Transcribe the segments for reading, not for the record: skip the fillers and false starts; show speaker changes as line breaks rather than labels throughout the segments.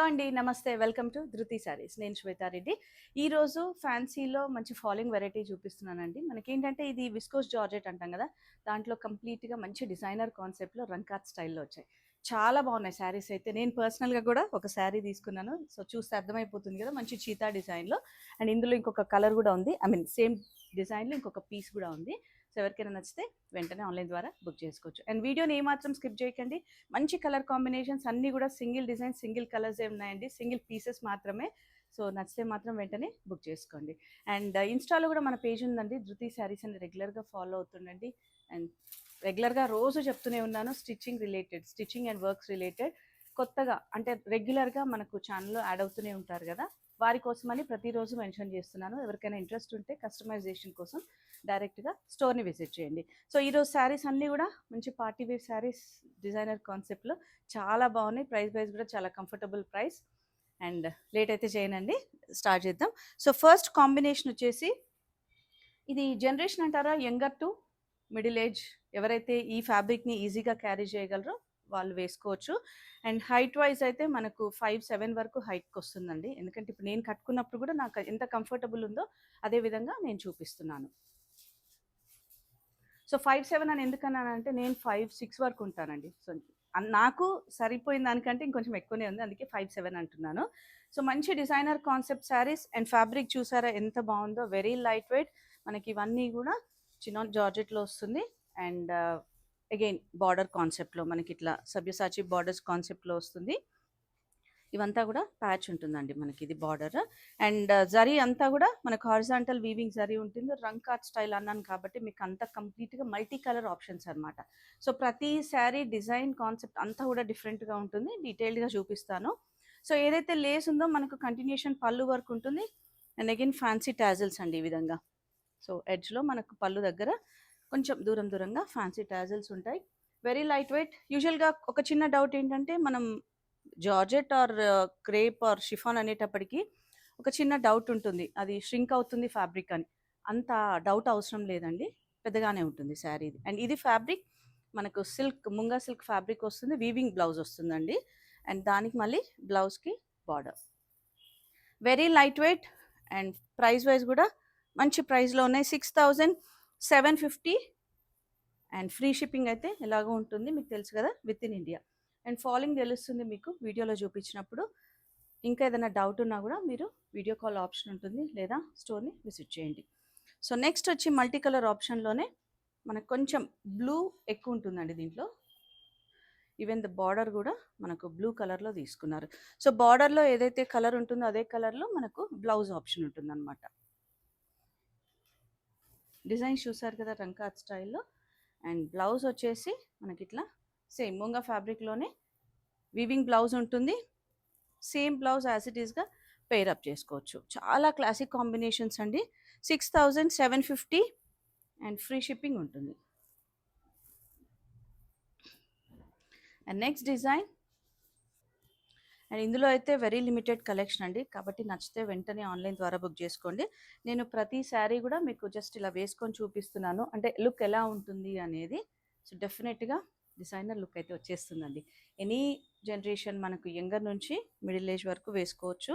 అండి. నమస్తే. Welcome to ధృతి సారీస్. నేను శ్వేతారెడ్డి. ఈరోజు ఫ్యాన్సీలో మంచి ఫాలోయింగ్ వెరైటీ చూపిస్తున్నానండి. మనకేంటంటే ఇది విస్కోస్ జార్జెట్ అంటాం కదా! దాంట్లో కంప్లీట్‌గా మంచి డిజైనర్ కాన్సెప్ట్‌లో రంకాట్ స్టైల్‌లో వచ్చాయి. చాలా బాగున్నాయి శారీస్ అయితే. నేను పర్సనల్‌గా కూడా ఒక శారీ తీసుకున్నాను. సో, చూస్తే అర్థమైపోతుంది కదా! మంచి చీతా డిజైన్‌లో. అండ్ ఇందులో ఇంకొక కలర్ కూడా ఉంది. ఐ మీన్ సేమ్ డిజైన్‌లో ఇంకొక పీస్ కూడా ఉంది. సో, ఎవరికైనా నచ్చితే వెంటనే ఆన్‌లైన్ ద్వారా బుక్ చేసుకోవచ్చు. అండ్ వీడియోని ఏమాత్రం స్కిప్ చేయకండి. మంచి కలర్ కాంబినేషన్స్ అన్నీ కూడా సింగిల్ డిజైన్, సింగిల్ కలర్సే ఉన్నాయండి. సింగిల్ పీసెస్ మాత్రమే. సో, నచ్చితే మాత్రం వెంటనే బుక్ చేసుకోండి. అండ్ ఇన్‌స్టాలో కూడా మన పేజ్ ఉందండి. ధృతి శారీస్ అని రెగ్యులర్‌గా ఫాలో అవుతుండండి. అండ్ రెగ్యులర్‌గా రోజు చెప్తూనే ఉన్నాను స్టిచ్చింగ్ అండ్ వర్క్స్ రిలేటెడ్. కొత్తగా అంటే రెగ్యులర్‌గా మనకు ఛానల్‌లో యాడ్ అవుతూనే ఉంటారు కదా! వారి కోసమని ప్రతిరోజు మెన్షన్ చేస్తున్నాను. ఎవరికైనా ఇంట్రెస్ట్ ఉంటే కస్టమైజేషన్ కోసం డైరెక్ట్‌గా స్టోర్‌ని విజిట్ చేయండి. సో, ఈరోజు శారీస్ అన్నీ కూడా మంచి పార్టీ వేర్ శారీస్ డిజైనర్ కాన్సెప్ట్‌లో చాలా బాగున్నాయి. ప్రైస్ వైజ్ కూడా చాలా కంఫర్టబుల్ ప్రైస్. అండ్ లేట్ అయితే చేయనండి, స్టార్ట్ చేద్దాం. సో, ఫస్ట్ కాంబినేషన్ వచ్చేసి ఇది జనరేషన్ అంటారా, యంగర్ టు మిడిల్ ఏజ్ ఎవరైతే ఈ ఫ్యాబ్రిక్‌ని ఈజీగా క్యారీ చేయగలరో వాళ్ళు వేసుకోవచ్చు. అండ్ హైట్ వైజ్ అయితే మనకు 5'7" వరకు హైట్‌కి వస్తుందండి. ఎందుకంటే ఇప్పుడు నేను కట్టుకున్నప్పుడు కూడా నాకు ఎంత కంఫర్టబుల్ ఉందో అదే విధంగా నేను చూపిస్తున్నాను. సో, 5'7" అని ఎందుకన్నానంటే నేను 5'6" వరకు ఉంటానండి. సో, నాకు సరిపోయిన దానికంటే ఇంకొంచెం ఎక్కువనే ఉంది. అందుకే 5'7" అంటున్నాను. సో, మంచి designer concept saris and fabric చూసారా ఎంత బాగుందో. Very light wait. మనకి ఇవన్నీ కూడా చినాన్ జార్జెట్‌లో వస్తుంది. అండ్ అగైన్ బార్డర్ కాన్సెప్ట్‌లో మనకి ఇట్లా సబ్యసాచి బార్డర్స్ కాన్సెప్ట్‌లో వస్తుంది. ఇవంతా కూడా ప్యాచ్ ఉంటుందండి మనకి, ఇది బార్డర్. అండ్ జరీ అంతా కూడా మనకు హారిజాంటల్ వీవింగ్ జరీ ఉంటుంది. రంకాట్ స్టైల్ అన్నాను కాబట్టి మీకు అంతా కంప్లీట్‌గా మల్టీ కలర్ ఆప్షన్స్ అనమాట. సో, ప్రతి శారీ డిజైన్ కాన్సెప్ట్ అంతా కూడా డిఫరెంట్‌గా ఉంటుంది. డీటెయిల్డ్‌గా చూపిస్తాను. సో, ఏదైతే లేస్ ఉందో మనకు కంటిన్యూషన్ పళ్ళు వరకు ఉంటుంది. అండ్ అగైన్ ఫ్యాన్సీ టాజిల్స్ అండి ఈ విధంగా. సో, ఎడ్జ్‌లో మనకు పళ్ళు దగ్గర కొంచెం దూరంగా ఫ్యాన్సీ టాజిల్స్ ఉంటాయి. Very light weight. యూజువల్‌గా ఒక చిన్న డౌట్ ఏంటంటే మనం georgette or crepe or chiffon అనేటప్పటికి ఒక చిన్న డౌట్ ఉంటుంది. అది ష్రింక్ అవుతుంది ఫ్యాబ్రిక్ అని. అంత డౌట్ అవసరం లేదండి. పెద్దగానే ఉంటుంది శారీది. అండ్ ఇది ఫ్యాబ్రిక్ మనకు ముంగా సిల్క్ ఫ్యాబ్రిక్ వస్తుంది. వీవింగ్ బ్లౌజ్ వస్తుందండి. అండ్ దానికి మళ్ళీ బ్లౌజ్‌కి border. Very light wait. And price wise కూడా మంచి ప్రైస్‌లో ఉన్నాయి. 6,750. అండ్ ఫ్రీ షిప్పింగ్ అయితే ఎలాగో ఉంటుంది మీకు తెలుసు కదా, with in India. And following తెలుస్తుంది మీకు వీడియోలో చూపించినప్పుడు. ఇంకా ఏదైనా డౌట్ ఉన్నా కూడా మీరు వీడియో కాల్ ఆప్షన్ ఉంటుంది, లేదా స్టోర్ని విజిట్ చేయండి. సో, నెక్స్ట్ వచ్చి మల్టీ కలర్ ఆప్షన్లోనే మనకు కొంచెం బ్లూ ఎక్కువ ఉంటుందండి దీంట్లో. ఈవెన్ ద బార్డర్ కూడా మనకు బ్లూ కలర్లో తీసుకున్నారు. సో, బార్డర్లో ఏదైతే కలర్ ఉంటుందో అదే కలర్లో మనకు బ్లౌజ్ ఆప్షన్ ఉంటుందన్నమాట. డిజైన్ చూసారు కదా రంకాత్ స్టైల్లో. అండ్ బ్లౌజ్ వచ్చేసి మనకి ఇట్లా సేమ్ ముంగా ఫ్యాబ్రిక్లోనే వీవింగ్ బ్లౌజ్ ఉంటుంది. సేమ్ బ్లౌజ్ యాజ్ ఇట్ ఈస్గా పెయిర్ అప్ చేసుకోవచ్చు. చాలా క్లాసిక్ కాంబినేషన్స్ అండి. 6,750 అండ్ ఫ్రీ షిప్పింగ్ ఉంటుంది. And next design. అండ్ ఇందులో అయితే వెరీ లిమిటెడ్ కలెక్షన్ అండి, కాబట్టి నచ్చితే వెంటనే ఆన్లైన్ ద్వారా బుక్ చేసుకోండి. నేను ప్రతి శారీ కూడా మీకు జస్ట్ ఇలా వేసుకొని చూపిస్తున్నాను, అంటే లుక్ ఎలా ఉంటుంది అనేది. సో, డెఫినెట్గా డిజైనర్ లుక్ అయితే వచ్చేస్తుందండి. ఎనీ జనరేషన్ మనకు యంగర్ నుంచి మిడిల్ ఏజ్ వరకు వేసుకోవచ్చు.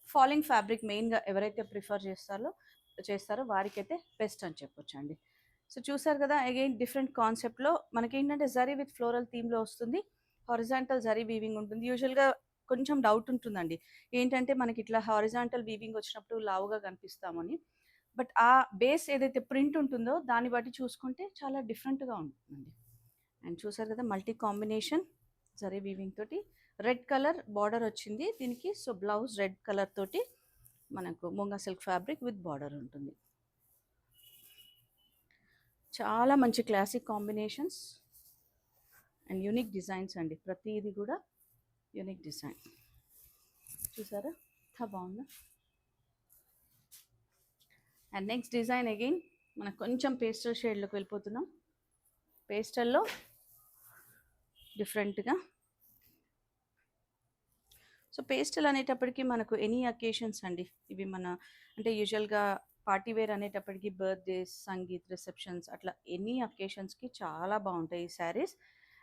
ఫాలింగ్ ఫ్యాబ్రిక్ మెయిన్గా ఎవరైతే ప్రిఫర్ చేస్తారో వారికైతే బెస్ట్ అని చెప్పొచ్చు అండి. సో, చూసారు కదా అగైన్ డిఫరెంట్ కాన్సెప్ట్లో మనకేంటంటే జరీ విత్ ఫ్లోరల్ థీమ్లో వస్తుంది. హారిజాంటల్ జరీ వీవింగ్ ఉంటుంది. యూజువల్గా కొంచెం డౌట్ ఉంటుందండి, ఏంటంటే మనకి ఇట్లా హారిజాంటల్ వీవింగ్ వచ్చినప్పుడు లావుగా కనిపిస్తామని. బట్ ఆ బేస్ ఏదైతే ప్రింట్ ఉంటుందో దాన్ని బట్టి చూసుకుంటే చాలా డిఫరెంట్గా ఉంటుందండి. అండ్ చూసారు కదా మల్టీ కాంబినేషన్ జరీ వీవింగ్ తోటి రెడ్ కలర్ బార్డర్ వచ్చింది దీనికి. సో, బ్లౌజ్ రెడ్ కలర్ తోటి మనకు munga silk fabric with border ఉంటుంది. చాలా మంచి classic combinations and unique designs అండి. ప్రతిది కూడా యూనిక్ డిజైన్. చూసారా ఎంత బాగుందా. అండ్ నెక్స్ట్ డిజైన్ అగైన్ మనకు కొంచెం పేస్టల్ షేడ్లోకి వెళ్ళిపోతున్నాం. పేస్టల్లో డిఫరెంట్గా. సో, పేస్టల్ అనేటప్పటికి మనకు ఎనీ అకేషన్స్ అండి. ఇవి మన అంటే యూజువల్గా పార్టీ వేర్ అనేటప్పటికి బర్త్డేస్, సంగీత్, రిసెప్షన్స్ అట్లా ఎనీ అకేషన్స్కి చాలా బాగుంటాయి ఈ శారీస్.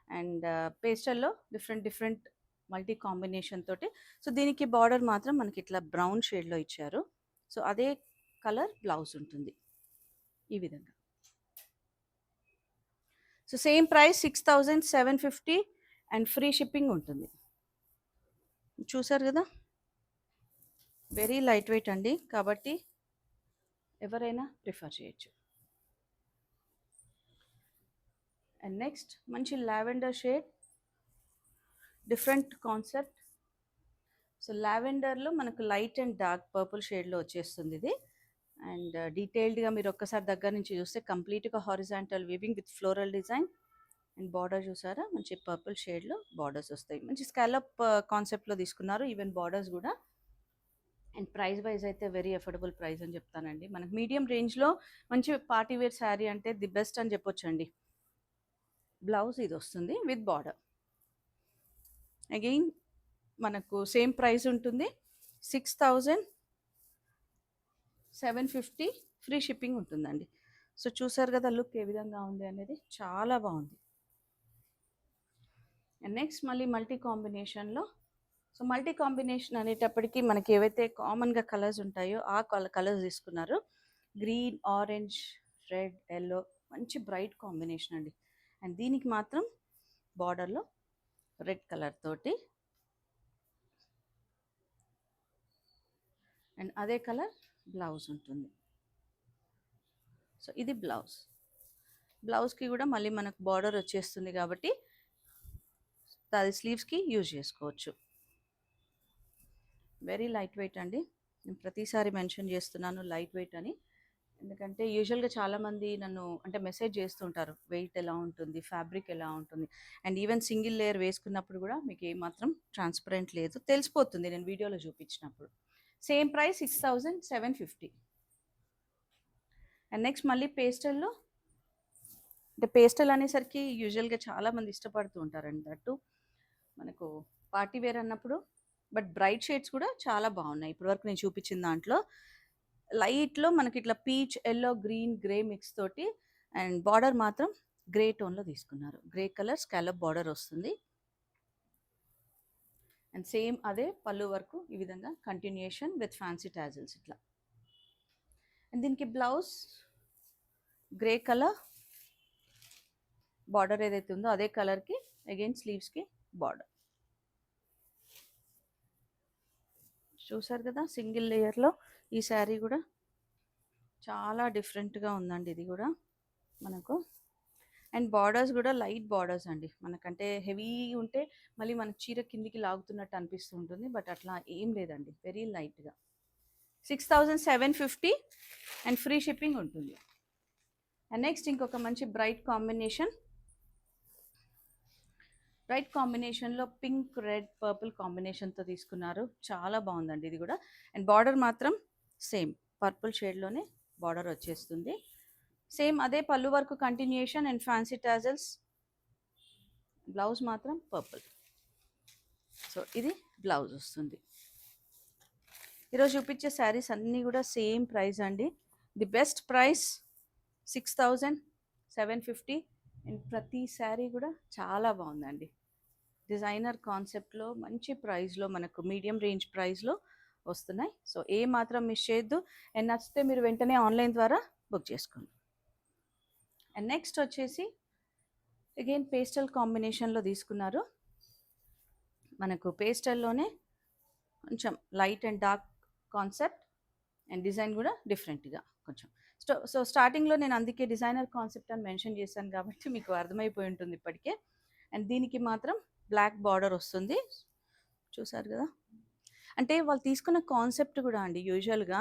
అండ్ పేస్టల్లో డిఫరెంట్ మల్టీ కాంబినేషన్ తోటి. సో దీనికి బార్డర్ మాత్రం మనకి ఇట్లా బ్రౌన్ షేడ్లో ఇచ్చారు. సో అదే కలర్ బ్లౌజ్ ఉంటుంది ఈ విధంగా. So same price 6750 and free shipping ఉంటుంది. చూసారు కదా, వెరీ లైట్ వెయిట్ అండి, కాబట్టి ఎవరైనా ప్రిఫర్ చేయొచ్చు. అండ్ నెక్స్ట్ మంచి lavender shade, different concept. So లావెండర్లో మనకు లైట్ అండ్ డార్క్ పర్పుల్ షేడ్లో వచ్చేస్తుంది ఇది. అండ్ డీటెయిల్డ్గా మీరు ఒక్కసారి దగ్గర నుంచి చూస్తే కంప్లీట్గా horizontal weaving with floral design. And border చూసారా, మంచి పర్పుల్ షేడ్లో బార్డర్స్ వస్తాయి. మంచి స్కాలప్ కాన్సెప్ట్లో తీసుకున్నారు ఈవెన్ బార్డర్స్ కూడా. అండ్ ప్రైస్ వైజ్ అయితే వెరీ అఫోర్డబుల్ ప్రైస్ అని చెప్తానండి. మనకు మీడియం రేంజ్లో మంచి పార్టీ వేర్ శారీ అంటే ది బెస్ట్ అని చెప్పొచ్చండి. బ్లౌజ్ ఇది వస్తుంది విత్ బార్డర్. అగైన్ మనకు సేమ్ ప్రైస్ ఉంటుంది, 6750 ఫ్రీ షిప్పింగ్ ఉంటుందండి. సో చూసారు కదా లుక్ ఏ విధంగా ఉంది అనేది, చాలా బాగుంది. అండ్ నెక్స్ట్ మళ్ళీ మల్టీ కాంబినేషన్లో. సో మల్టీ కాంబినేషన్ అనేటప్పటికీ మనకి ఏవైతే కామన్గా కలర్స్ ఉంటాయో ఆ కలర్స్ తీసుకున్నారు. గ్రీన్, ఆరెంజ్, రెడ్, ఎల్లో, మంచి బ్రైట్ కాంబినేషన్ అండి. అండ్ దీనికి మాత్రం బార్డర్లో రెడ్ కలర్ తోటి అండ్ అదే కలర్ బ్లౌజ్ ఉంటుంది. సో ఇది బ్లౌజ్. బ్లౌజ్కి కూడా మళ్ళీ మనకు బార్డర్ వచ్చేస్తుంది కాబట్టి అది స్లీవ్స్కి యూజ్ చేసుకోవచ్చు. వెరీ లైట్ వెయిట్ అండి. నేను ప్రతిసారి మెన్షన్ చేస్తున్నాను లైట్ వెయిట్ అని, ఎందుకంటే యూజువల్గా చాలామంది నన్ను అంటే మెసేజ్ చేస్తుంటారు వెయిట్ ఎలా ఉంటుంది, ఫ్యాబ్రిక్ ఎలా ఉంటుంది. అండ్ ఈవెన్ సింగిల్ లేయర్ వేసుకున్నప్పుడు కూడా మీకు ఏమాత్రం ట్రాన్స్పరెంట్ లేదు, తెలిసిపోతుంది నేను వీడియోలో చూపించినప్పుడు. Same price 6750. అండ్ నెక్స్ట్ మళ్ళీ పేస్టల్లో, అంటే పేస్టల్ అనేసరికి యూజువల్గా చాలామంది ఇష్టపడుతూ ఉంటారండి. దట్టు మనకు పార్టీ వేర్ అన్నప్పుడు. బట్ బ్రైట్ షేడ్స్ కూడా చాలా బాగున్నాయి ఇప్పటివరకు నేను చూపించిన దాంట్లో. లైట్లో మనకి ఇట్లా peach, yellow, green, grey mix తోటి. అండ్ బార్డర్ మాత్రం గ్రే టోన్లో తీసుకున్నారు. గ్రే కలర్ స్కాలప్ బార్డర్ వస్తుంది. అండ్ సేమ్ అదే పళ్ళు వరకు ఈ విధంగా కంటిన్యూషన్ విత్ ఫ్యాన్సీ టాజిల్స్ ఇట్లా. అండ్ దీనికి బ్లౌజ్ గ్రే కలర్, బార్డర్ ఏదైతే ఉందో అదే కలర్కి అగైన్ స్లీవ్స్కి బార్డర్. చూసారు కదా సింగిల్ లేయర్లో ఈ శారీ కూడా చాలా డిఫరెంట్గా ఉందండి ఇది కూడా మనకు. అండ్ బార్డర్స్ కూడా లైట్ బార్డర్స్ అండి, మనకంటే హెవీ ఉంటే మళ్ళీ మనకు చీర కిందికి లాగుతున్నట్టు అనిపిస్తూ ఉంటుంది, బట్ అట్లా ఏం లేదండి, వెరీ లైట్గా. 6750 అండ్ ఫ్రీ షిప్పింగ్ ఉంటుంది. అండ్ నెక్స్ట్ ఇంకొక మంచి బ్రైట్ కాంబినేషన్. బ్రైట్ కాంబినేషన్లో పింక్, రెడ్, పర్పుల్ కాంబినేషన్తో తీసుకున్నారు. చాలా బాగుందండి ఇది కూడా. అండ్ బార్డర్ మాత్రం సేమ్ పర్పుల్ షేడ్లోనే బార్డర్ వచ్చేస్తుంది. సేమ్ అదే పళ్ళు వరకు continuation and fancy tassels. Blouse మాత్రం పర్పుల్. సో ఇది బ్లౌజ్ వస్తుంది. ఈరోజు చూపించే శారీస్ అన్నీ కూడా సేమ్ ప్రైస్ అండి. The best price 6750. అండ్ ప్రతి శారీ కూడా చాలా బాగుందండి. డిజైనర్ కాన్సెప్ట్లో మంచి ప్రైస్లో మనకు మీడియం రేంజ్ ప్రైస్లో వస్తున్నాయి. సో ఏ మాత్రం మిస్ చేయొద్దు. అండ్ నచ్చితే మీరు వెంటనే ఆన్లైన్ ద్వారా బుక్ చేసుకోండి. అండ్ నెక్స్ట్ వచ్చేసి అగైన్ పేస్టల్ కాంబినేషన్లో తీసుకున్నారు. మనకు పేస్టల్లోనే కొంచెం light and dark concept and design కూడా డిఫరెంట్గా కొంచెం. సో స్టార్టింగ్లో నేను అందుకే డిజైనర్ కాన్సెప్ట్ అని మెన్షన్ చేశాను కాబట్టి మీకు అర్థమైపోయి ఉంటుంది ఇప్పటికే. అండ్ దీనికి మాత్రం బ్లాక్ బార్డర్ వస్తుంది. చూసారు కదా, అంటే వాళ్ళు తీసుకున్న కాన్సెప్ట్ కూడా అండి యూజువల్గా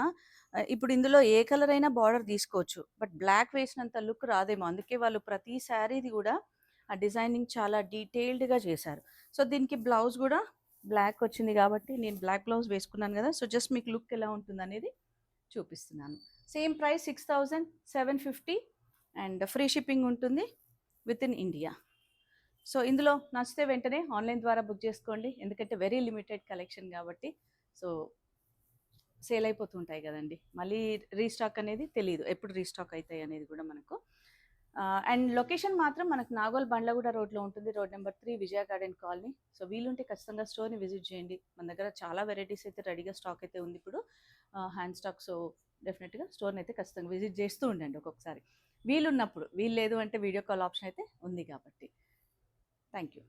ఇప్పుడు ఇందులో ఏ కలర్ అయినా బార్డర్ తీసుకోవచ్చు, బట్ బ్లాక్ వేసినంత లుక్ రాదేమో, అందుకే వాళ్ళు ప్రతి శారీది కూడా ఆ డిజైనింగ్ చాలా డీటెయిల్డ్గా చేశారు. సో దీనికి బ్లౌజ్ కూడా బ్లాక్ వచ్చింది కాబట్టి నేను బ్లాక్ బ్లౌజ్ వేసుకున్నాను కదా, సో జస్ట్ మీకు లుక్ ఎలా ఉంటుంది అనేది చూపిస్తున్నాను. Same price 6750 and free shipping ఉంటుంది విత్ ఇన్ ఇండియా. సో ఇందులో నచ్చితే వెంటనే ఆన్లైన్ ద్వారా బుక్ చేసుకోండి, ఎందుకంటే వెరీ లిమిటెడ్ కలెక్షన్ కాబట్టి. సో సేల్ అయిపోతుంటాయి కదండి, మళ్ళీ రీస్టాక్ అనేది తెలియదు ఎప్పుడు రీస్టాక్ అవుతాయి అనేది కూడా మనకు. అండ్ లొకేషన్ మాత్రం మనకు నాగోల్ బండ్లగూడ రోడ్లో ఉంటుంది, రోడ్ నెంబర్ 3 విజయ గార్డెన్ కాలనీ. సో వీలుంటే ఖచ్చితంగా స్టోర్ని విజిట్ చేయండి. మన దగ్గర చాలా వెరైటీస్ అయితే రెడీగా స్టాక్ అయితే ఉంది ఇప్పుడు, హ్యాండ్ స్టాక్. సో డెఫినెట్గా స్టోర్ని అయితే ఖచ్చితంగా విజిట్ చేస్తూ ఉండండి ఒక్కొక్కసారి వీలున్నప్పుడు. వీలు లేదు అంటే వీడియో కాల్ ఆప్షన్ అయితే ఉంది కాబట్టి. Thank you.